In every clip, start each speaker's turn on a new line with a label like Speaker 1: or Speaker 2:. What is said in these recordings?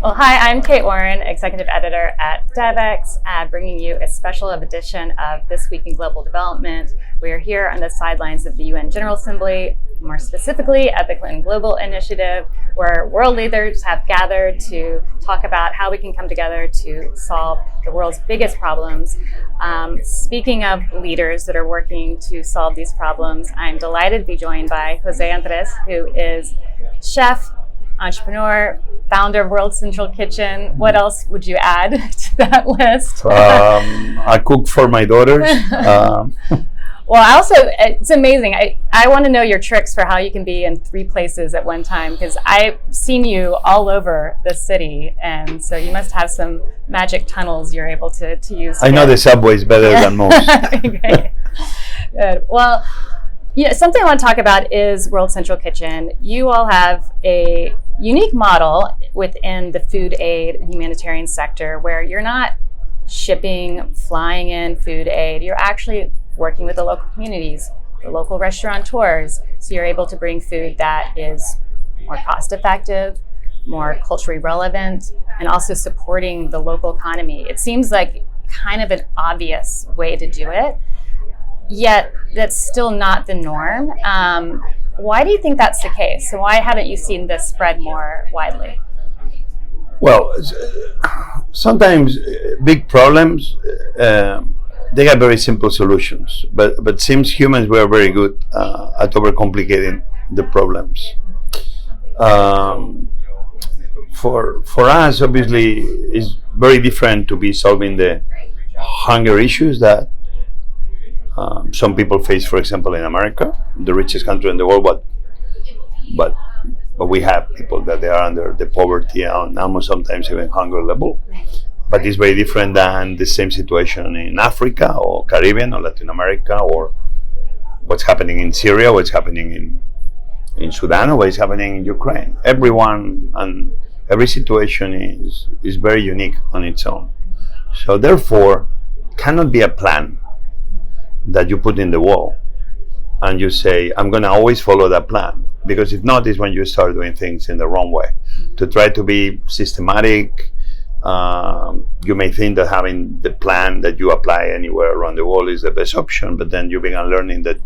Speaker 1: Well, hi, I'm Kate Warren, Executive Editor at Devex, bringing you a special edition of This Week in Global Development. We are here on the sidelines of the UN General Assembly, more specifically at the Clinton Global Initiative, where world leaders have gathered to talk about how we can come together to solve the world's biggest problems. Speaking of leaders that are working to solve these problems, I'm delighted to be joined by José Andrés, who is chef, entrepreneur, founder of World Central Kitchen. What else would you add to that list?
Speaker 2: I cook for my daughters.
Speaker 1: Well, it's amazing. I want to know your tricks for how you can be in 3 places at one time, because I've seen you all over the city, and so you must have some magic tunnels you're able to use.
Speaker 2: I know the subways better than most.
Speaker 1: Great. Good. Well, yeah, something I want to talk about is World Central Kitchen. You all have a unique model within the food aid and humanitarian sector where you're not shipping, flying in food aid. You're actually working with the local communities, the local restaurateurs. So you're able to bring food that is more cost effective, more culturally relevant, and also supporting the local economy. It seems like kind of an obvious way to do it, yet that's still not the norm. Why do you think that's the case? So why haven't you seen this spread more widely?
Speaker 2: Well, sometimes big problems, they have very simple solutions, but seems humans were very good at overcomplicating the problems. For us, obviously, it's very different to be solving the hunger issues that some people face, for example, in America, the richest country in the world, but we have people that they are under the poverty and almost sometimes even hunger level. But it's very different than the same situation in Africa or Caribbean or Latin America, or what's happening in Syria, what's happening in Sudan, or what's happening in Ukraine. Everyone and every situation is very unique on its own. So therefore, cannot be a plan that you put in the wall and you say, I'm going to always follow that plan. Because if not, is when you start doing things in the wrong way. To try to be systematic, you may think that having the plan that you apply anywhere around the world is the best option, but then you begin learning that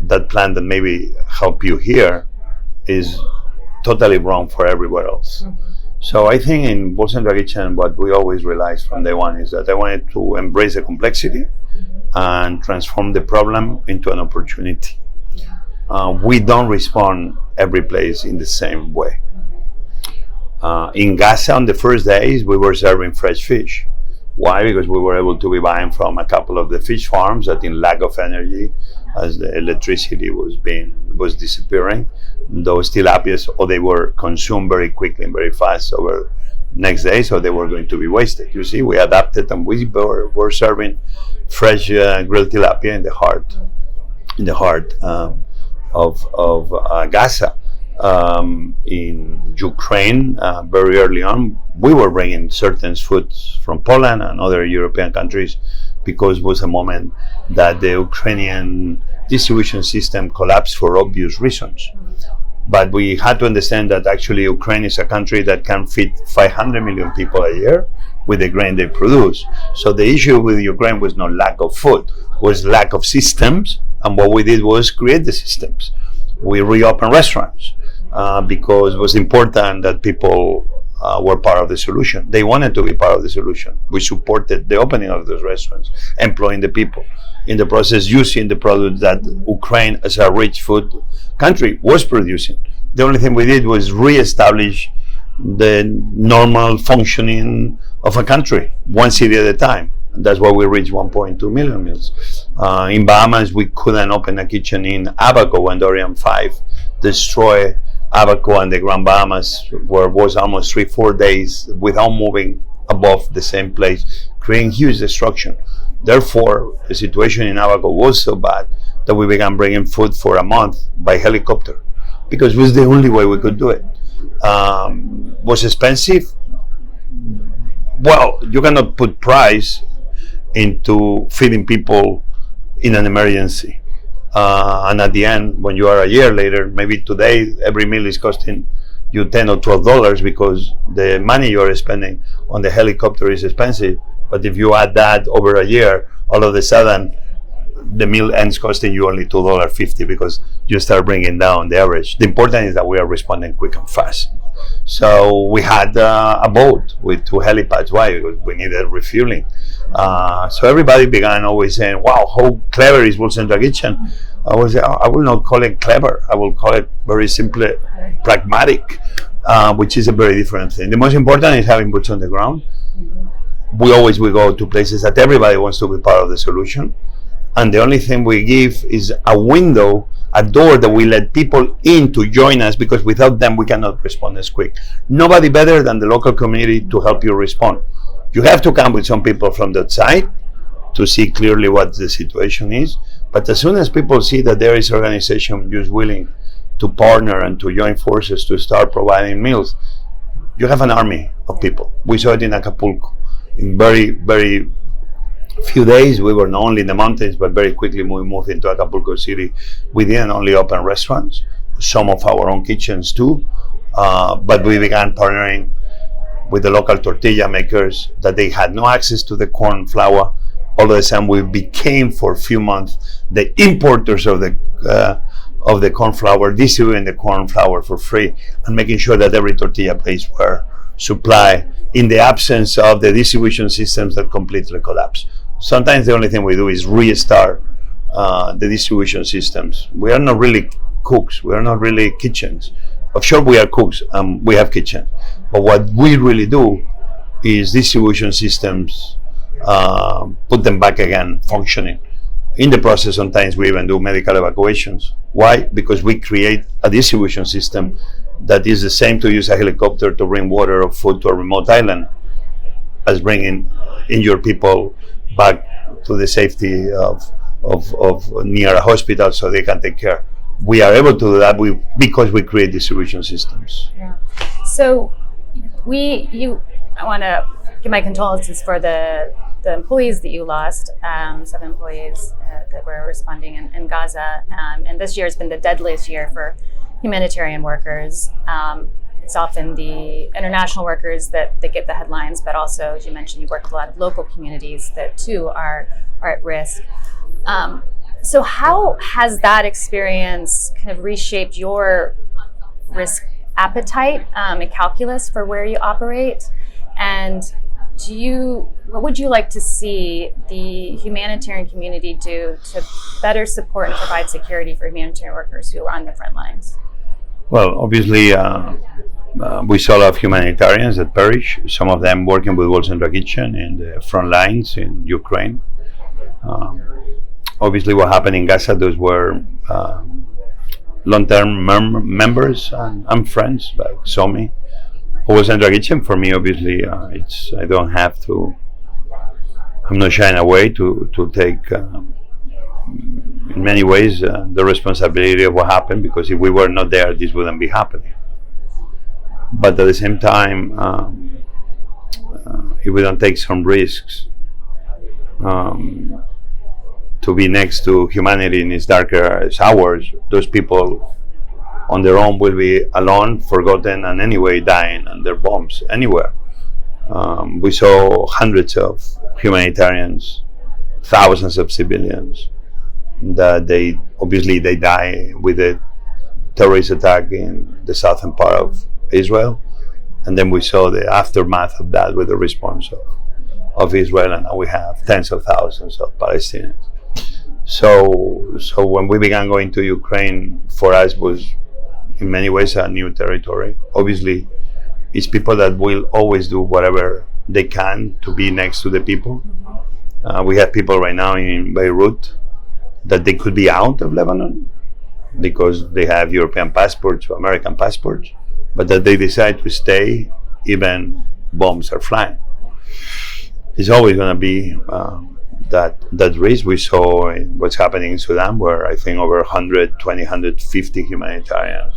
Speaker 2: that plan that maybe help you here is totally wrong for everywhere else. Mm-hmm. So I think in World Central Kitchen, what we always realized from day one is that I wanted to embrace the complexity and transform the problem into an opportunity. We don't respond every place in the same way. In Gaza, on the first days, we were serving fresh fish. Why? Because we were able to be buying from a couple of the fish farms that, in lack of energy, as the electricity was disappearing, those tilapias, or they were consumed very quickly and very fast over next day, so they were going to be wasted. You see, we adapted and we were serving fresh grilled tilapia in the heart of Gaza. In Ukraine, very early on, we were bringing certain foods from Poland and other European countries because it was a moment that the Ukrainian distribution system collapsed for obvious reasons. But we had to understand that actually Ukraine is a country that can feed 500 million people a year with the grain they produce. So the issue with Ukraine was not lack of food, was lack of systems. And what we did was create the systems. We reopened restaurants because it was important that people were part of the solution. They wanted to be part of the solution. We supported the opening of those restaurants, employing the people. In the process, using the product that Ukraine, as a rich food country, was producing. The only thing we did was re-establish the normal functioning of a country, one city at a time. And that's why we reached 1.2 million meals. In Bahamas, we couldn't open a kitchen in Abaco when Dorian 5 destroyed Abaco and the Grand Bahamas, where it was almost 3-4 days without moving above the same place, creating huge destruction. Therefore, the situation in Abaco was so bad that we began bringing food for a month by helicopter, because it was the only way we could do it. Was expensive? Well, you cannot put price into feeding people in an emergency. And at the end, when you are a year later, maybe today every meal is costing you $10 or $12 because the money you're spending on the helicopter is expensive. But if you add that over a year, all of a sudden the meal ends costing you only $2.50 because you start bringing down the average. The important is that we are responding quick and fast. So we had a boat with 2 helipads. Why? Because we needed refueling. So everybody began always saying, wow, how clever is World Central Kitchen? I will not call it clever. I will call it very simply pragmatic, which is a very different thing. The most important is having boots on the ground. We go to places that everybody wants to be part of the solution. And the only thing we give is a window, a door that we let people in to join us, because without them we cannot respond as quick. Nobody better than the local community to help you respond. You have to come with some people from that side to see clearly what the situation is. But as soon as people see that there is an organization just willing to partner and to join forces to start providing meals, you have an army of people. We saw it in Acapulco. In very, very few days, we were not only in the mountains, but very quickly we moved into Acapulco City. We didn't only open restaurants, some of our own kitchens too, but we began partnering with the local tortilla makers that they had no access to the corn flour. All of a sudden, we became for a few months the importers of the corn flour, distributing the corn flour for free, and making sure that every tortilla place were supplied in the absence of the distribution systems that completely collapsed. Sometimes the only thing we do is restart the distribution systems. We are not really cooks. We are not really kitchens. Of sure, we are cooks. We have kitchens. But what we really do is distribution systems, put them back again functioning. In the process, sometimes we even do medical evacuations. Why? Because we create a distribution system that is the same to use a helicopter to bring water or food to a remote island as bringing injured people back to the safety of near a hospital so they can take care. We are able to do that because we create distribution systems.
Speaker 1: Yeah. So I want to give my condolences for the employees that you lost, 7 employees that were responding in Gaza. And this year has been the deadliest year for humanitarian workers. It's often the international workers that get the headlines, but also, as you mentioned, you work with a lot of local communities that too are at risk. So how has that experience kind of reshaped your risk appetite and calculus for where you operate? And what would you like to see the humanitarian community do to better support and provide security for humanitarian workers who are on the front lines?
Speaker 2: Well, obviously, we saw a lot of humanitarians that perish, some of them working with World Central Kitchen in the front lines in Ukraine. Obviously, what happened in Gaza, those were long-term members and friends like Somi. World Central Kitchen, for me, obviously, I don't have to, I'm not shying away to take, in many ways, the responsibility of what happened, because if we were not there, this wouldn't be happening. But at the same time, if we don't take some risks to be next to humanity in its darker hours, those people on their own will be alone, forgotten, and anyway dying under bombs anywhere. We saw hundreds of humanitarians, thousands of civilians, that they die with a terrorist attack in the southern part of Israel, and then we saw the aftermath of that with the response of Israel, and now we have tens of thousands of Palestinians. So when we began going to Ukraine, for us was in many ways a new territory. Obviously, it's people that will always do whatever they can to be next to the people. We have people right now in Beirut that they could be out of Lebanon because they have European passports or American passports, but that they decide to stay even bombs are flying. It's always going to be that risk. We saw in what's happening in Sudan, where I think over 120, 150 humanitarian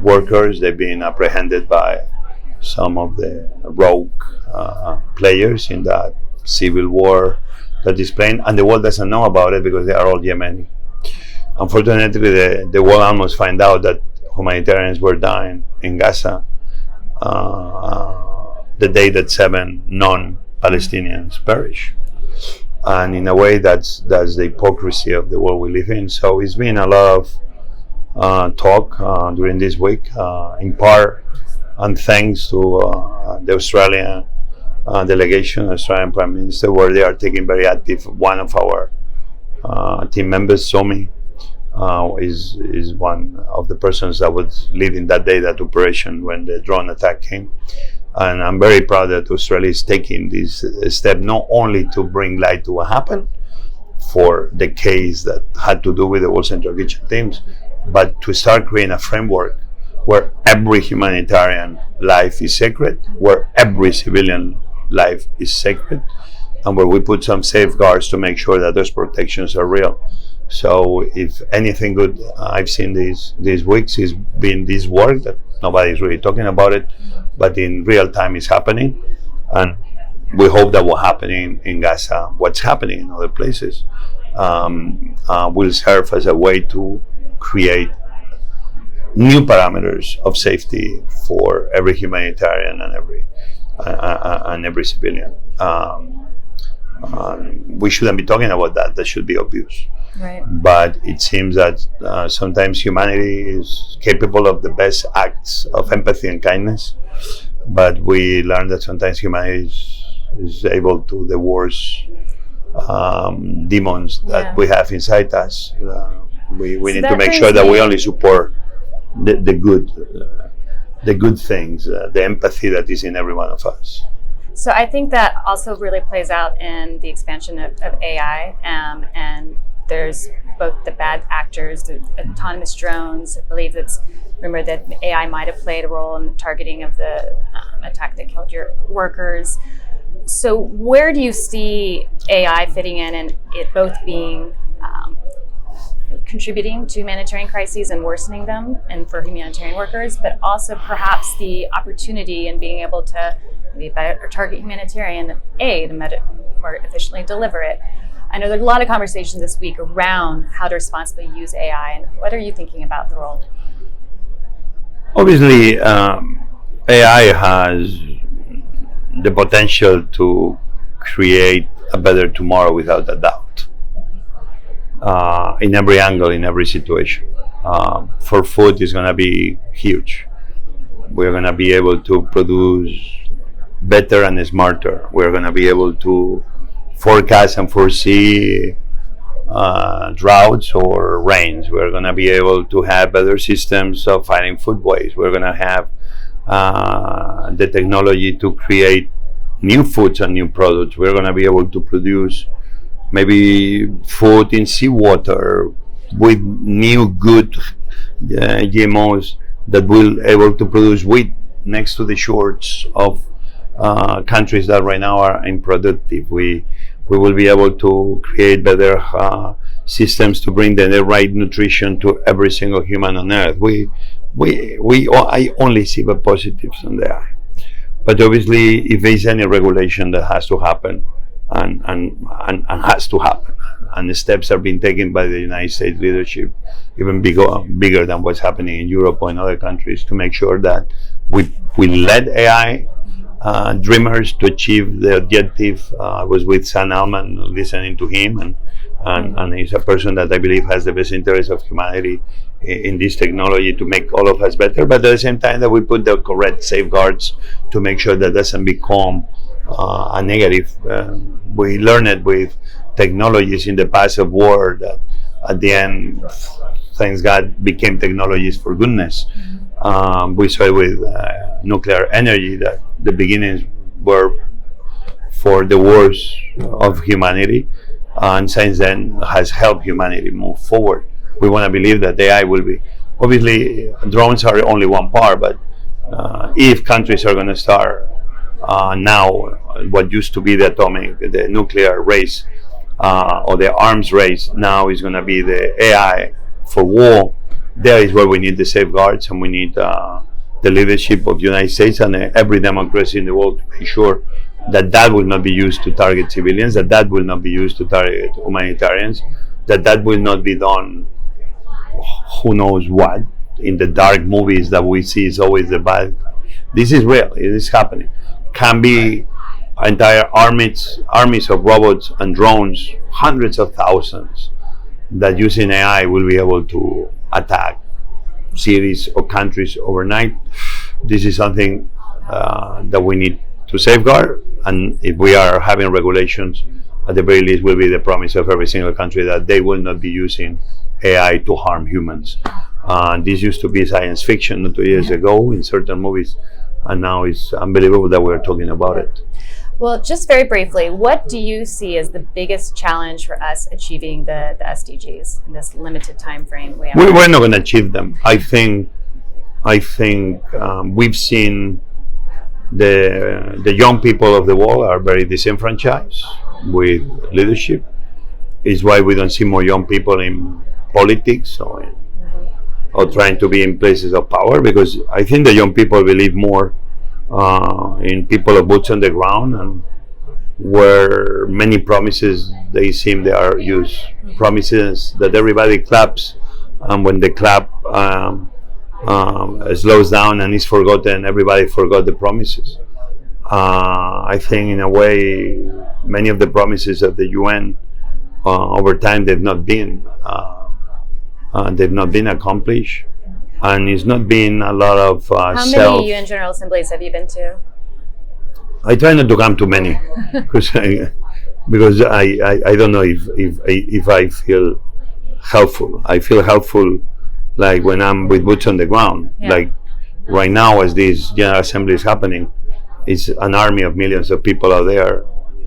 Speaker 2: workers, they've been apprehended by some of the rogue players in that civil war that is playing, and the world doesn't know about it because they are all Yemeni. Unfortunately, the world almost find out that humanitarians were dying in Gaza the day that 7 non-Palestinians perished. And in a way, that's the hypocrisy of the world we live in. So it's been a lot of talk during this week, in part, and thanks to the Australian delegation, Australian Prime Minister, where they are taking very active. One of our team members, Somi, is one of the persons that was leading that day, that operation, when the drone attack came. And I'm very proud that Australia is taking this step, not only to bring light to what happened for the case that had to do with the World Central Kitchen teams, but to start creating a framework where every humanitarian life is sacred, where every civilian life is sacred, and where we put some safeguards to make sure that those protections are real. So if anything good I've seen these weeks is been this work that nobody's really talking about it, but in real time is happening, and we hope that what happening in Gaza, what's happening in other places, will serve as a way to create new parameters of safety for every humanitarian and every civilian. We shouldn't be talking about that. That should be obvious.
Speaker 1: Right.
Speaker 2: But it seems that sometimes humanity is capable of the best acts of empathy and kindness, but we learn that sometimes humanity is able to the worst demons that we have inside us. We need to make sure that we only support the good things, the empathy that is in every one of us.
Speaker 1: So I think that also really plays out in the expansion of AI, and there's both the bad actors, the autonomous drones. I believe it's rumored that AI might have played a role in the targeting of the attack that killed your workers. So where do you see AI fitting in, and it both being contributing to humanitarian crises and worsening them, and for humanitarian workers, but also perhaps the opportunity in being able to maybe better target humanitarian aid and more efficiently deliver it? I know there's a lot of conversations this week around how to responsibly use AI, and what are you thinking about the role?
Speaker 2: Obviously, AI has the potential to create a better tomorrow without a doubt. In every angle, in every situation. For food, it's going to be huge. We're going to be able to produce better and smarter. We're going to be able to forecast and foresee droughts or rains. We're going to be able to have better systems of fighting food waste. We're going to have the technology to create new foods and new products. We're going to be able to produce maybe food in seawater with new good GMOs that will able to produce wheat next to the shores of countries that right now are unproductive. We will be able to create better systems to bring the right nutrition to every single human on earth. I only see the positives on the eye. But obviously, if there's any regulation that has to happen, and has to happen, and the steps are being taken by the United States leadership, even bigger than what's happening in Europe or in other countries, to make sure that we led AI dreamers to achieve the objective. I was with Sam Altman, listening to him, and he's a person that I believe has the best interest of humanity in this technology to make all of us better, but at the same time that we put the correct safeguards to make sure that doesn't become a negative. We learned it with technologies in the past of war that at the end, thanks God, became technologies for goodness. We saw it with nuclear energy, that the beginnings were for the wars of humanity, and since then has helped humanity move forward. We want to believe that AI will be, obviously drones are only one part, but if countries are going to start now what used to be the nuclear race or the arms race, now is going to be the AI for war. There is where we need the safeguards, and we need the leadership of the United States and every democracy in the world to make sure that that will not be used to target civilians, that will not be used to target humanitarians, that will not be done who knows what, in the dark movies that we see is always the bad. This is real. It is happening. Can be entire armies of robots and drones, hundreds of thousands, that using AI will be able to attack cities or countries overnight. This is something that we need to safeguard, and if we are having regulations, at the very least will be the promise of every single country that they will not be using AI to harm humans. This used to be science fiction 2 years ago in certain movies, and now it's unbelievable that we're talking about it.
Speaker 1: Well, just very briefly, what do you see as the biggest challenge for us achieving the SDGs in this limited time frame we have?
Speaker 2: We're not going to achieve them. I think we've seen the young people of the world are very disenfranchised with leadership. It's why we don't see more young people in politics or trying to be in places of power, because I think the young people believe more in people of boots on the ground, and where many promises they seem they are used. Promises that everybody claps, and when the clap slows down and is forgotten, everybody forgot the promises. I think in a way many of the promises of the UN over time they've not been accomplished, and it's not been a lot of
Speaker 1: How many UN General Assemblies have you been to?
Speaker 2: I try not to come to many because I don't know if I feel helpful. I feel helpful like when I'm with boots on the ground. Yeah. Like right now, as this General Assembly is happening, it's an army of millions of people out there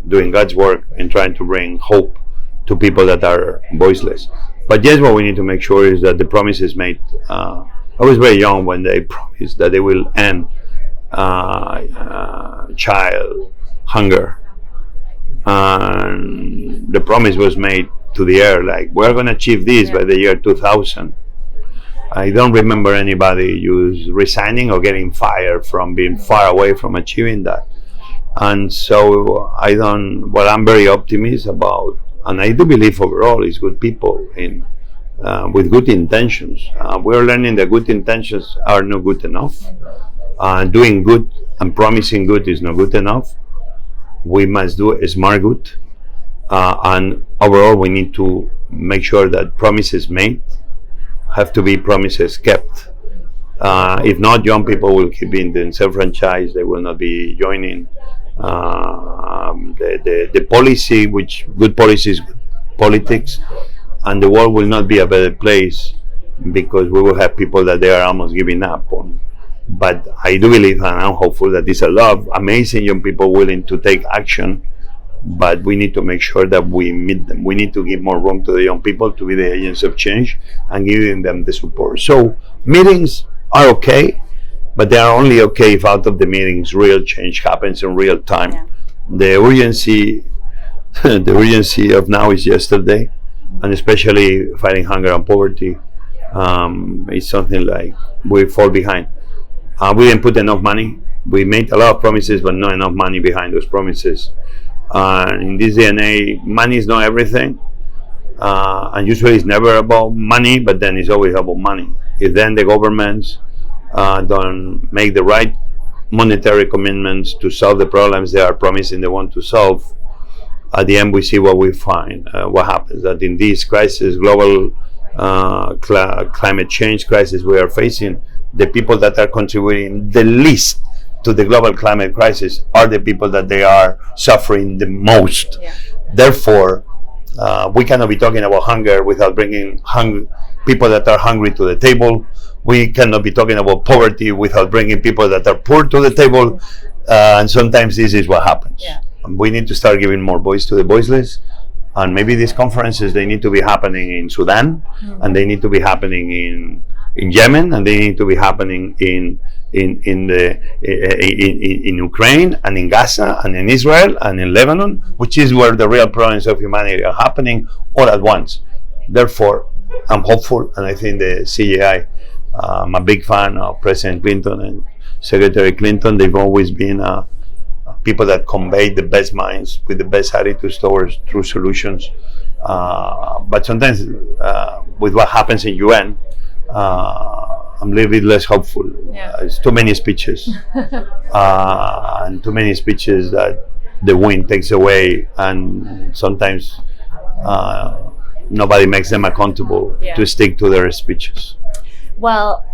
Speaker 2: doing God's work and trying to bring hope to people that are voiceless. But yes, what we need to make sure is that the promises made. I was very young when they promised that they will end child hunger, and the promise was made to the air, like we're going to achieve this by the year 2000. I don't remember anybody resigning or getting fired from being far away from achieving that. And so I'm very optimistic about, and I do believe overall it's good people with good intentions. We're learning that good intentions are not good enough. Doing good and promising good is not good enough. We must do a smart good. And overall, we need to make sure that promises made have to be promises kept. If not, young people will keep being disenfranchised. They will not be joining the policy, which good policy is good politics, and the world will not be a better place because we will have people that they are almost giving up on. But I do believe, and I'm hopeful, that there's a lot of amazing young people willing to take action, but we need to make sure that we meet them. We need to give more room to the young people to be the agents of change and giving them the support. So meetings are okay, but they are only okay if out of the meetings real change happens in real time. Yeah. The urgency of now is yesterday, and especially fighting hunger and poverty is something like we fall behind. We didn't put enough money. We made a lot of promises, but not enough money behind those promises. In this DNA, money is not everything, and usually it's never about money, but then it's always about money. If then the governments don't make the right monetary commitments to solve the problems they are promising they want to solve, at the end we see what we find. What happens that in this crisis, global climate change crisis we are facing, the people that are contributing the least to the global climate crisis are the people that they are suffering the most. Yeah. Therefore, we cannot be talking about hunger without bringing people that are hungry to the table. We cannot be talking about poverty without bringing people that are poor to the table. And sometimes this is what happens. Yeah. We need to start giving more voice to the voiceless. And maybe these conferences, they need to be happening in Sudan, and they need to be happening in Yemen, and they need to be happening in Ukraine, and in Gaza, and in Israel, and in Lebanon, which is where the real problems of humanity are happening all at once. Therefore, I'm hopeful, and I think the CGI, I'm a big fan of President Clinton and Secretary Clinton. They've always been people that convey the best minds with the best attitudes towards true solutions. But sometimes with what happens in UN, I'm a little bit less hopeful.
Speaker 1: Yeah.
Speaker 2: It's too many speeches, and too many speeches that the wind takes away, and sometimes nobody makes them accountable to stick to their speeches.
Speaker 1: Well,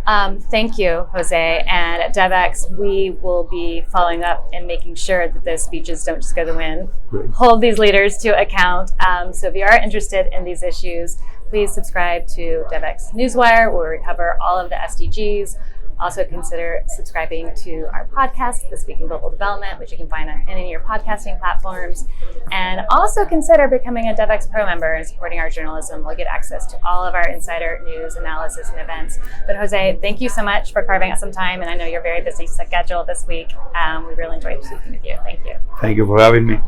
Speaker 1: thank you, Jose. And at Devex, we will be following up and making sure that those speeches don't just go to the wind.
Speaker 2: Great.
Speaker 1: Hold these leaders to account. So if you are interested in these issues, please subscribe to Devex Newswire, where we cover all of the SDGs. Also consider subscribing to our podcast, This Week in Global Development, which you can find on any of your podcasting platforms. And also consider becoming a Devex Pro member and supporting our journalism. We'll get access to all of our insider news, analysis, and events. But Jose, thank you so much for carving out some time. And I know you're very busy schedule this week. We really enjoyed speaking with you. Thank you.
Speaker 2: Thank you for having me.